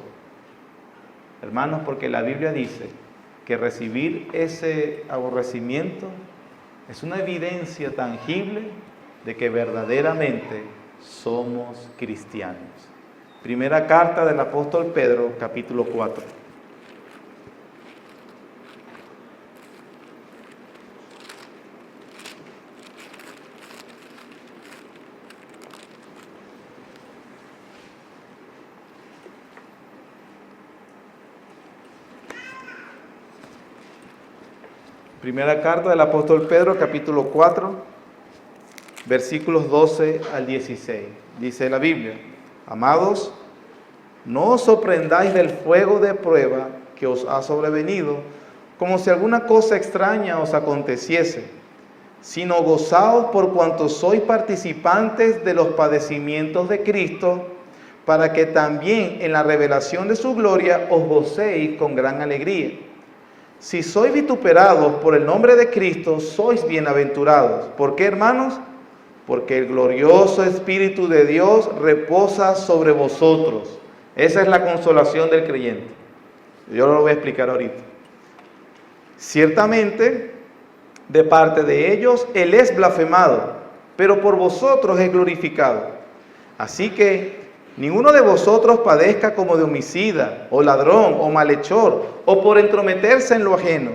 Hermanos, porque la Biblia dice que recibir ese aborrecimiento es una evidencia tangible de que verdaderamente somos cristianos. Primera carta del apóstol Pedro, capítulo 4. Primera carta del apóstol Pedro, capítulo 4, versículos 12 al 16. Dice la Biblia: Amados, no os sorprendáis del fuego de prueba que os ha sobrevenido, como si alguna cosa extraña os aconteciese, sino gozaos por cuanto sois participantes de los padecimientos de Cristo, para que también en la revelación de su gloria os gocéis con gran alegría. Si sois vituperados por el nombre de Cristo, sois bienaventurados. ¿Por qué, hermanos? Porque el glorioso Espíritu de Dios reposa sobre vosotros. Esa es la consolación del creyente. Yo lo voy a explicar ahorita. Ciertamente, de parte de ellos, Él es blasfemado, pero por vosotros es glorificado. Así que ninguno de vosotros padezca como de homicida, o ladrón, o malhechor, o por entrometerse en lo ajeno.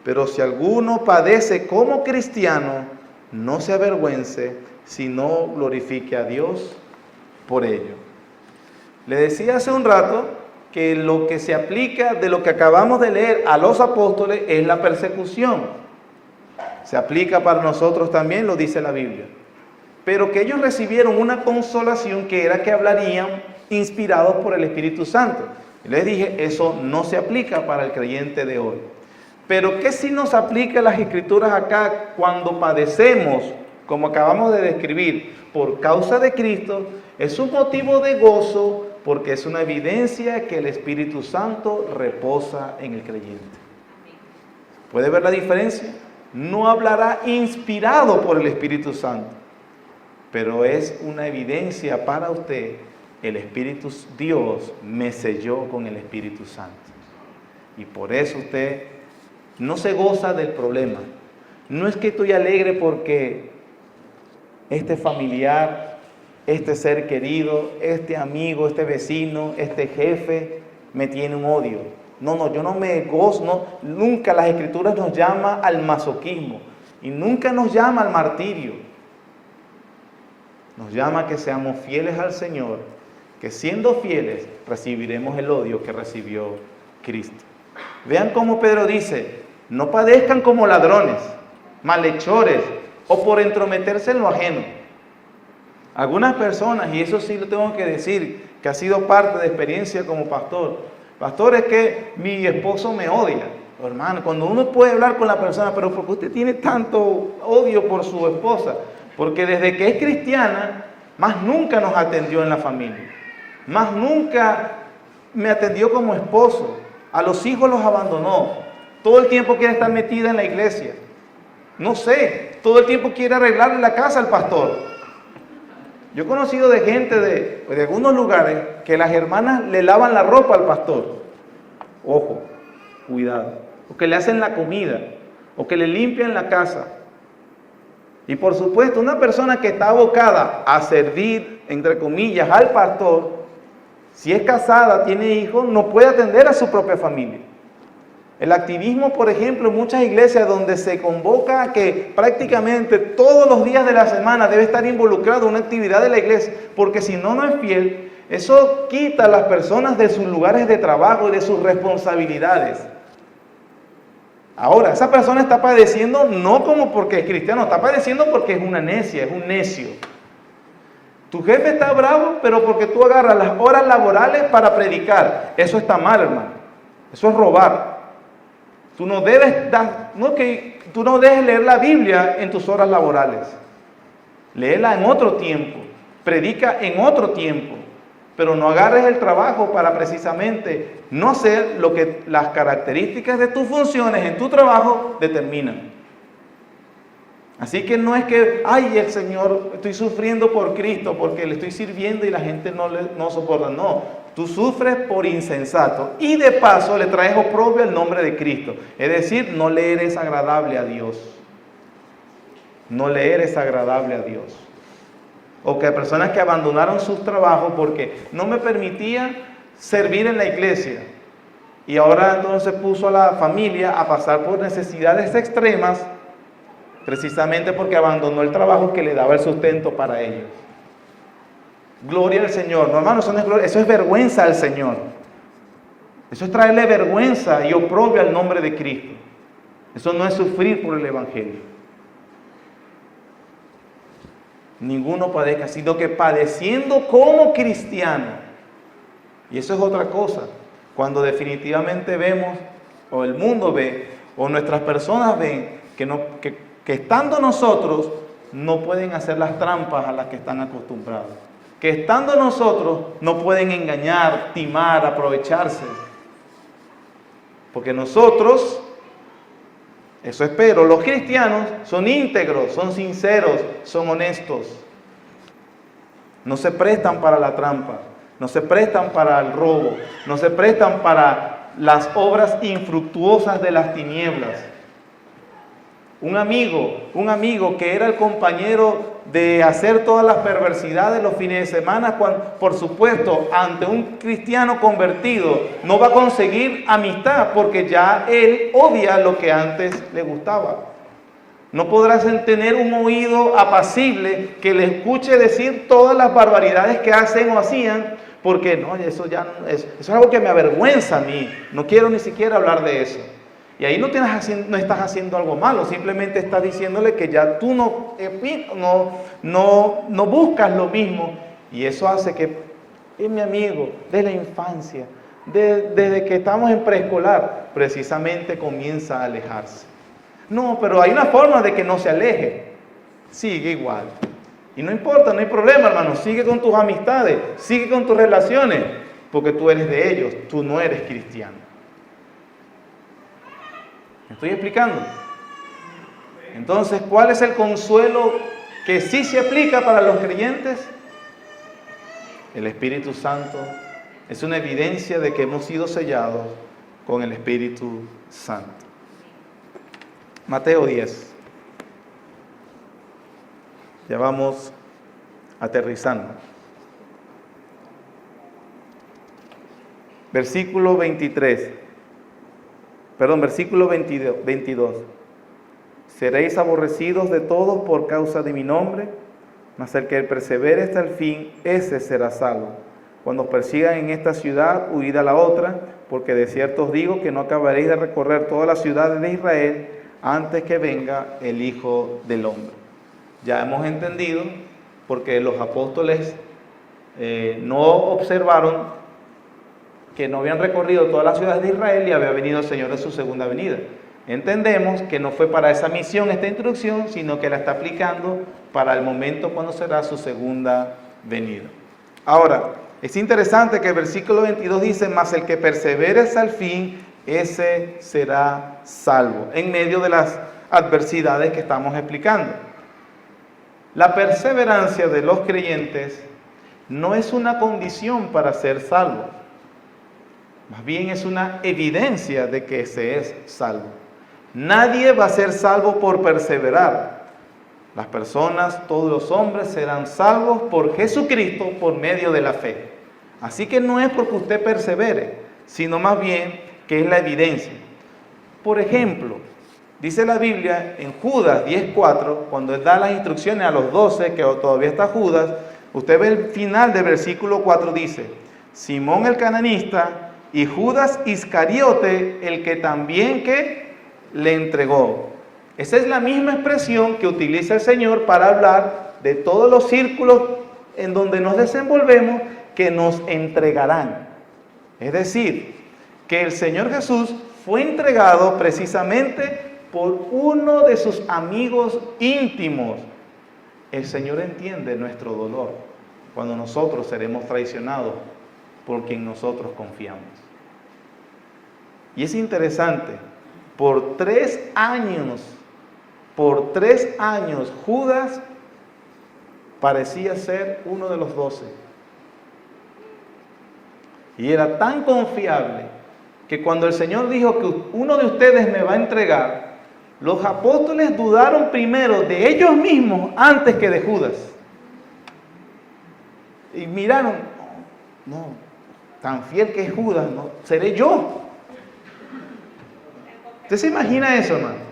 Pero si alguno padece como cristiano, no se avergüence, sino glorifique a Dios por ello. Le decía hace un rato que lo que se aplica de lo que acabamos de leer a los apóstoles es la persecución. Se aplica para nosotros también, lo dice la Biblia. Pero que ellos recibieron una consolación que era que hablarían inspirados por el Espíritu Santo. Y les dije, eso no se aplica para el creyente de hoy. Pero que sí nos aplica las Escrituras acá cuando padecemos, como acabamos de describir, por causa de Cristo, es un motivo de gozo porque es una evidencia que el Espíritu Santo reposa en el creyente. ¿Puede ver la diferencia? No hablará inspirado por el Espíritu Santo, pero es una evidencia para usted. El Espíritu Dios me selló con el Espíritu Santo. Y por eso usted no se goza del problema. No es que estoy alegre porque este familiar, este ser querido, este amigo, este vecino, este jefe me tiene un odio. No, yo no me gozo, no, nunca las Escrituras nos llama al masoquismo y nunca nos llama al martirio. nos llama a que seamos fieles al Señor, que siendo fieles recibiremos el odio que recibió Cristo. Vean cómo Pedro dice, no padezcan como ladrones, malhechores o por entrometerse en lo ajeno. Algunas personas, y eso sí lo tengo que decir, que ha sido parte de experiencia como pastor, es que mi esposo me odia. Hermano, cuando uno puede hablar con la persona, pero ¿por qué usted tiene tanto odio por su esposa? Porque desde que es cristiana, más nunca nos atendió en la familia, más nunca me atendió como esposo, a los hijos los abandonó, todo el tiempo quiere estar metida en la iglesia, no sé, todo el tiempo quiere arreglarle la casa al pastor. Yo he conocido de gente de algunos lugares que las hermanas le lavan la ropa al pastor, ojo, cuidado, o que le hacen la comida, o que le limpian la casa. Y por supuesto, una persona que está abocada a servir, entre comillas, al pastor, si es casada, tiene hijos, no puede atender a su propia familia. El activismo, por ejemplo, en muchas iglesias donde se convoca a que prácticamente todos los días de la semana debe estar involucrado en una actividad de la iglesia, porque si no, no es fiel, eso quita a las personas de sus lugares de trabajo y de sus responsabilidades. Ahora, esa persona está padeciendo no como porque es cristiano, está padeciendo porque es una necia, es un necio. Tu jefe está bravo, pero porque tú agarras las horas laborales para predicar. Eso está mal, hermano. Eso es robar. Tú no debes tú no dejes leer la Biblia en tus horas laborales. Léela en otro tiempo. Predica en otro tiempo. Pero no agarres el trabajo para precisamente no hacer lo que las características de tus funciones en tu trabajo determinan. Así que no es que, ay, el Señor, estoy sufriendo por Cristo porque le estoy sirviendo y la gente no soporta. No, tú sufres por insensato y de paso le traes oprobio el nombre de Cristo. Es decir, no le eres agradable a Dios. No le eres agradable a Dios. O que personas que abandonaron sus trabajos porque no me permitía servir en la iglesia. Y ahora entonces puso a la familia a pasar por necesidades extremas, precisamente porque abandonó el trabajo que le daba el sustento para ellos. Gloria al Señor. No, hermano, eso es vergüenza al Señor. Eso es traerle vergüenza y oprobio al nombre de Cristo. Eso no es sufrir por el Evangelio. Ninguno padezca, sino que padeciendo como cristiano. Y eso es otra cosa. Cuando definitivamente vemos, o el mundo ve, o nuestras personas ven, que estando nosotros no pueden hacer las trampas a las que están acostumbrados. Que estando nosotros no pueden engañar, timar, aprovecharse. Porque nosotros, eso espero, los cristianos son íntegros, son sinceros, son honestos. No se prestan para la trampa, no se prestan para el robo, no se prestan para las obras infructuosas de las tinieblas. Un amigo que era el compañero de hacer todas las perversidades los fines de semana, por supuesto, ante un cristiano convertido, no va a conseguir amistad porque ya él odia lo que antes le gustaba. No podrás tener un oído apacible que le escuche decir todas las barbaridades que hacen o hacían, porque no, eso es algo que me avergüenza a mí. No quiero ni siquiera hablar de eso. Y ahí no estás haciendo algo malo, simplemente estás diciéndole que ya tú no buscas lo mismo. Y eso hace que es mi amigo de la infancia, desde que estamos en preescolar, precisamente comienza a alejarse. No, pero hay una forma de que no se aleje. Sigue igual. Y no importa, no hay problema, hermano. Sigue con tus amistades, sigue con tus relaciones, porque tú eres de ellos, tú no eres cristiano. ¿Me estoy explicando? Entonces, ¿cuál es el consuelo que sí se aplica para los creyentes? El Espíritu Santo es una evidencia de que hemos sido sellados con el Espíritu Santo. Mateo 10. Ya vamos aterrizando. Versículo 22. Seréis aborrecidos de todos por causa de mi nombre, mas el que persevere hasta el fin, ese será salvo. Cuando os persigan en esta ciudad, huid a la otra, porque de cierto os digo que no acabaréis de recorrer todas las ciudades de Israel antes que venga el Hijo del Hombre. Ya hemos entendido, porque los apóstoles no observaron que no habían recorrido todas las ciudades de Israel y había venido el Señor en su segunda venida. Entendemos que no fue para esa misión esta instrucción, sino que la está aplicando para el momento cuando será su segunda venida. Ahora, es interesante que el versículo 22 dice, mas el que persevere hasta el fin, ese será salvo, en medio de las adversidades que estamos explicando. La perseverancia de los creyentes no es una condición para ser salvo, más bien es una evidencia de que se es salvo. Nadie va a ser salvo por perseverar. Las personas, todos los hombres serán salvos por Jesucristo por medio de la fe. Así que no es porque usted persevere, sino más bien que es la evidencia. Por ejemplo, dice la Biblia en Judas 10:4, cuando él da las instrucciones a los 12, que todavía está Judas, usted ve el final del versículo 4, dice, Simón el cananista y Judas Iscariote, el que también que le entregó. Esa es la misma expresión que utiliza el Señor para hablar de todos los círculos en donde nos desenvolvemos que nos entregarán. Es decir, que el Señor Jesús fue entregado precisamente por uno de sus amigos íntimos. El Señor entiende nuestro dolor cuando nosotros seremos traicionados por quien nosotros confiamos. Y es interesante, por 3 años, Judas parecía ser uno de los 12. Y era tan confiable que cuando el Señor dijo que uno de ustedes me va a entregar, los apóstoles dudaron primero de ellos mismos antes que de Judas. Y miraron, no, tan fiel que es Judas, no, seré yo. ¿Usted se imagina eso, hermano?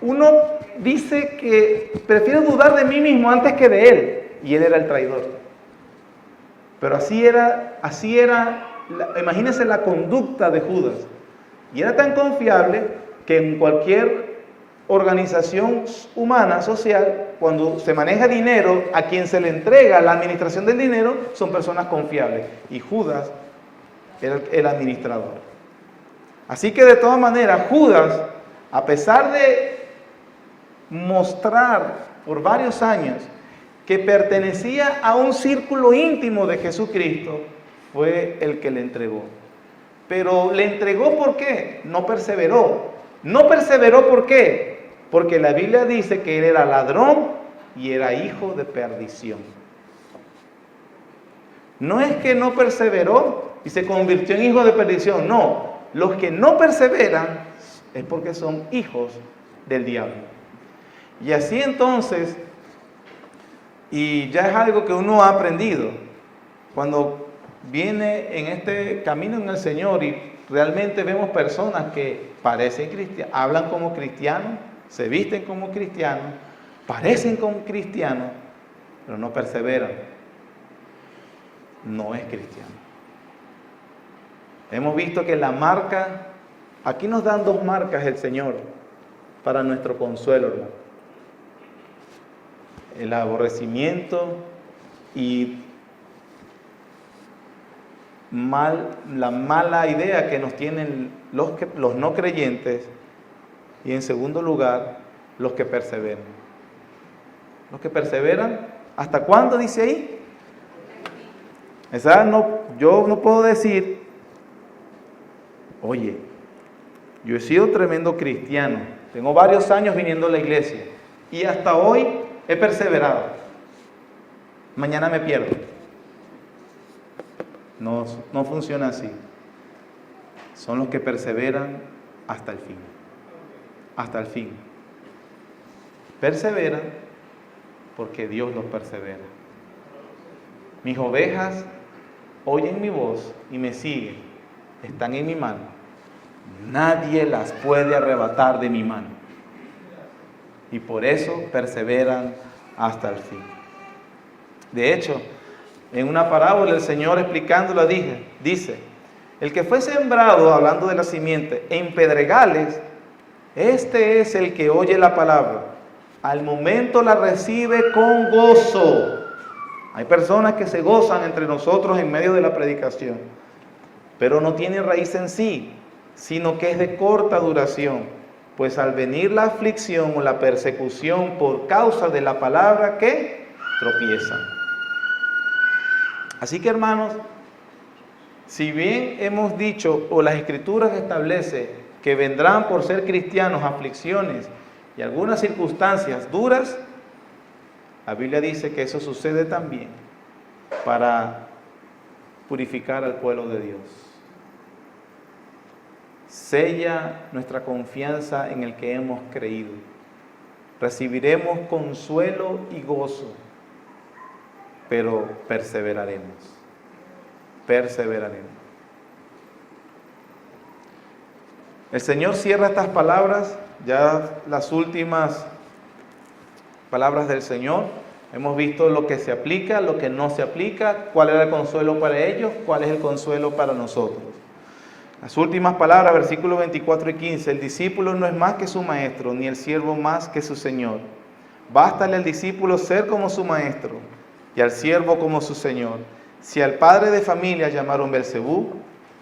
Uno dice que prefiero dudar de mí mismo antes que de él, y él era el traidor. Pero así era, imagínense la conducta de Judas. Y era tan confiable que en cualquier organización humana, social, cuando se maneja dinero, a quien se le entrega la administración del dinero son personas confiables. Y Judas era el administrador. Así que de todas maneras, Judas, a pesar de mostrar por varios años que pertenecía a un círculo íntimo de Jesucristo, fue el que le entregó. Pero le entregó ¿por qué? No perseveró. No perseveró ¿por qué? Porque la Biblia dice que él era ladrón y era hijo de perdición. No es que no perseveró y se convirtió en hijo de perdición, no. Los que no perseveran es porque son hijos del diablo. Y así entonces, y ya es algo que uno ha aprendido, cuando viene en este camino en el Señor y realmente vemos personas que parecen cristianos, hablan como cristianos, se visten como cristianos, parecen como cristianos, pero no perseveran, no es cristiano. Hemos visto que la marca, aquí nos dan 2 marcas el Señor para nuestro consuelo, hermano. El aborrecimiento y la mala idea que nos tienen los no creyentes, y en segundo lugar, los que perseveran. Los que perseveran, ¿hasta cuándo dice ahí? Yo no puedo decir, oye, yo he sido tremendo cristiano, tengo varios años viniendo a la iglesia y hasta hoy he perseverado. Mañana me pierdo. No funciona así. Son los que perseveran hasta el fin. Hasta el fin. Perseveran porque Dios los persevera. Mis ovejas oyen mi voz y me siguen. Están en mi mano. Nadie las puede arrebatar de mi mano. Y por eso perseveran hasta el fin. De hecho, en una parábola el Señor explicándola dice, el que fue sembrado, hablando de la simiente, en pedregales, este es el que oye la palabra. Al momento la recibe con gozo. Hay personas que se gozan entre nosotros en medio de la predicación, pero no tiene raíz en sí, sino que es de corta duración, pues al venir la aflicción o la persecución por causa de la palabra, ¿qué? Tropiezan. Así que, hermanos, si bien hemos dicho, o las Escrituras establecen que vendrán por ser cristianos aflicciones y algunas circunstancias duras, la Biblia dice que eso sucede también para purificar al pueblo de Dios. Sella nuestra confianza en el que hemos creído. Recibiremos consuelo y gozo, pero perseveraremos. Perseveraremos. El Señor cierra estas palabras, ya las últimas palabras del Señor. Hemos visto lo que se aplica, lo que no se aplica, cuál era el consuelo para ellos, cuál es el consuelo para nosotros. Las últimas palabras, versículos 24 y 15, el discípulo no es más que su maestro, ni el siervo más que su señor. Bástale al discípulo ser como su maestro y al siervo como su señor. Si al padre de familia llamaron Belcebú,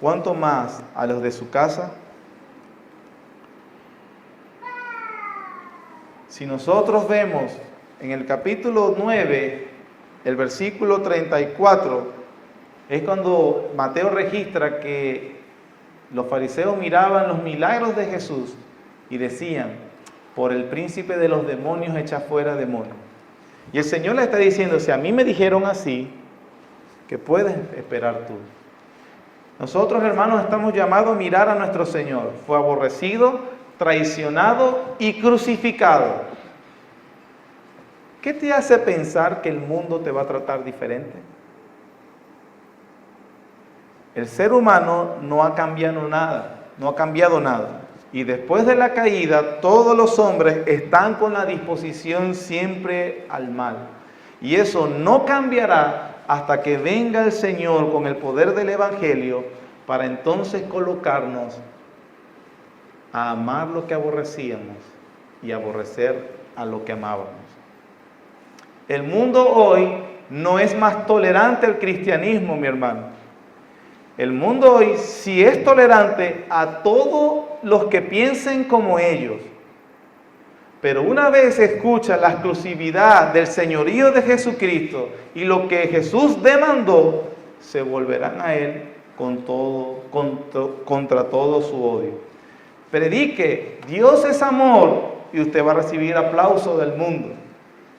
¿cuánto más a los de su casa? Si nosotros vemos en el capítulo 9, el versículo 34, es cuando Mateo registra que los fariseos miraban los milagros de Jesús y decían, por el príncipe de los demonios echa fuera demonios. Y el Señor le está diciendo, si a mí me dijeron así, ¿qué puedes esperar tú? Nosotros, hermanos, estamos llamados a mirar a nuestro Señor. Fue aborrecido, traicionado y crucificado. ¿Qué te hace pensar que el mundo te va a tratar diferente? El ser humano no ha cambiado nada. Y después de la caída, todos los hombres están con la disposición siempre al mal. Y eso no cambiará hasta que venga el Señor con el poder del Evangelio para entonces colocarnos a amar lo que aborrecíamos y aborrecer a lo que amábamos. El mundo hoy no es más tolerante al cristianismo, mi hermano. El mundo hoy sí es tolerante a todos los que piensen como ellos. Pero una vez escucha la exclusividad del señorío de Jesucristo y lo que Jesús demandó, se volverán a Él contra todo su odio. Predique, Dios es amor, y usted va a recibir aplauso del mundo.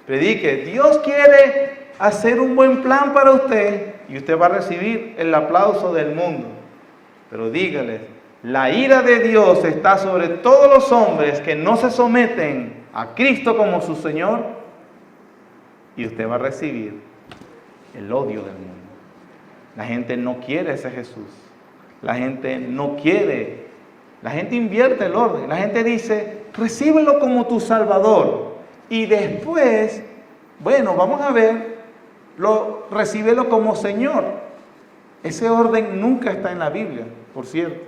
Predique, Dios quiere hacer un buen plan para usted, y usted va a recibir el aplauso del mundo. Pero dígale, la ira de Dios está sobre todos los hombres que no se someten a Cristo como su Señor, y usted va a recibir el odio del mundo. La gente no quiere a ese Jesús. La gente no quiere. La gente invierte el orden. La gente dice, recíbelo como tu Salvador. Y después, bueno, vamos a ver, recíbelo como Señor. Ese orden nunca está en la Biblia, por cierto.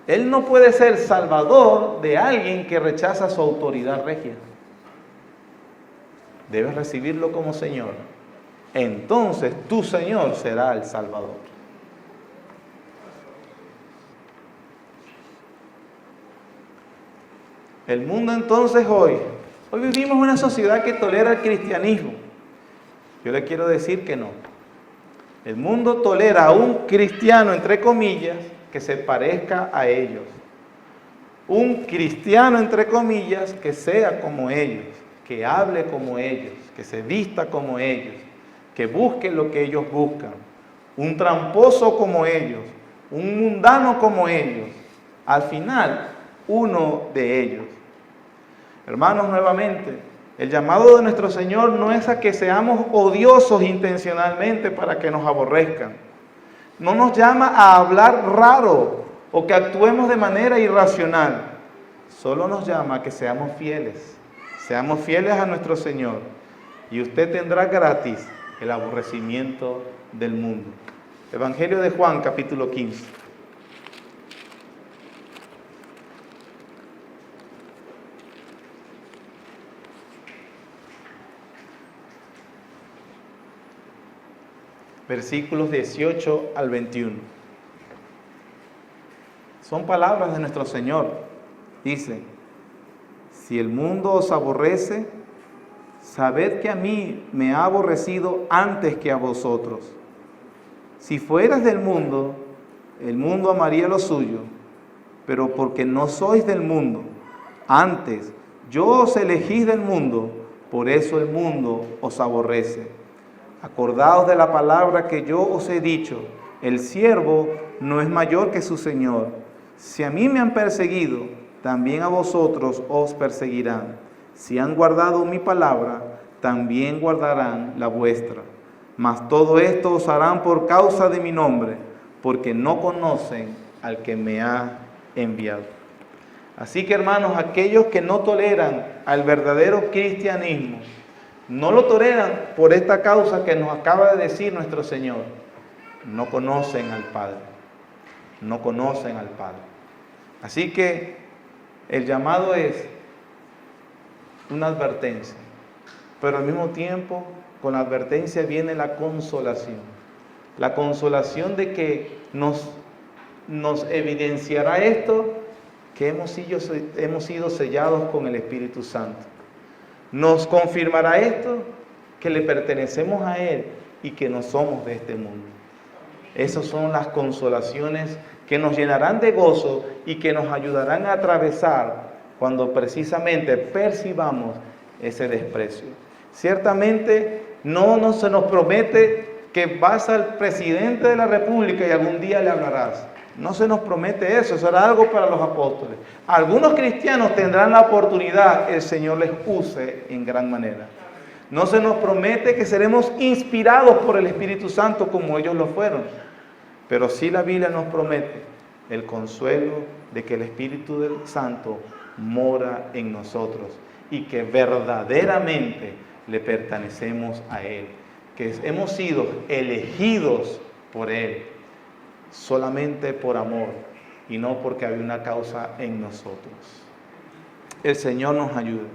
Él no puede ser Salvador de alguien que rechaza su autoridad regia. Debes recibirlo como Señor. Entonces tu Señor será el Salvador. El mundo entonces hoy vivimos en una sociedad que tolera el cristianismo. Yo le quiero decir que no. El mundo tolera a un cristiano, entre comillas, que se parezca a ellos. Un cristiano, entre comillas, que sea como ellos, que hable como ellos, que se vista como ellos, que busque lo que ellos buscan. Un tramposo como ellos, un mundano como ellos. Al final, uno de ellos. Hermanos, nuevamente, el llamado de nuestro Señor no es a que seamos odiosos intencionalmente para que nos aborrezcan. No nos llama a hablar raro o que actuemos de manera irracional. Solo nos llama a que seamos fieles, Seamos fieles a nuestro Señor y usted tendrá gratis el aborrecimiento del mundo. Evangelio de Juan, capítulo 15. Versículos 18 al 21. Son palabras de nuestro Señor. Dice: si el mundo os aborrece, sabed que a mí me ha aborrecido antes que a vosotros. Si fueras del mundo, el mundo amaría lo suyo, pero porque no sois del mundo, antes yo os elegí del mundo, por eso el mundo os aborrece. Acordaos de la palabra que yo os he dicho: el siervo no es mayor que su Señor. Si a mí me han perseguido, también a vosotros os perseguirán. Si han guardado mi palabra, también guardarán la vuestra. Mas todo esto os harán por causa de mi nombre, porque no conocen al que me ha enviado. Así que, hermanos, aquellos que no toleran al verdadero cristianismo, no lo toleran por esta causa que nos acaba de decir nuestro Señor: no conocen al Padre, no conocen al Padre. Así que el llamado es una advertencia, pero al mismo tiempo con la advertencia viene la consolación de que nos evidenciará esto, que hemos sido sellados con el Espíritu Santo. Nos confirmará esto, que le pertenecemos a Él y que no somos de este mundo. Esas son las consolaciones que nos llenarán de gozo y que nos ayudarán a atravesar cuando precisamente percibamos ese desprecio. Ciertamente no se nos promete que vas al presidente de la República y algún día le hablarás. No se nos promete eso, será algo para los apóstoles. Algunos cristianos tendrán la oportunidad, el Señor les use en gran manera. No se nos promete que seremos inspirados por el Espíritu Santo como ellos lo fueron. Pero sí la Biblia nos promete el consuelo de que el Espíritu del Santo mora en nosotros y que verdaderamente le pertenecemos a Él, que hemos sido elegidos por Él solamente por amor y no porque había una causa en nosotros. El Señor nos ayude.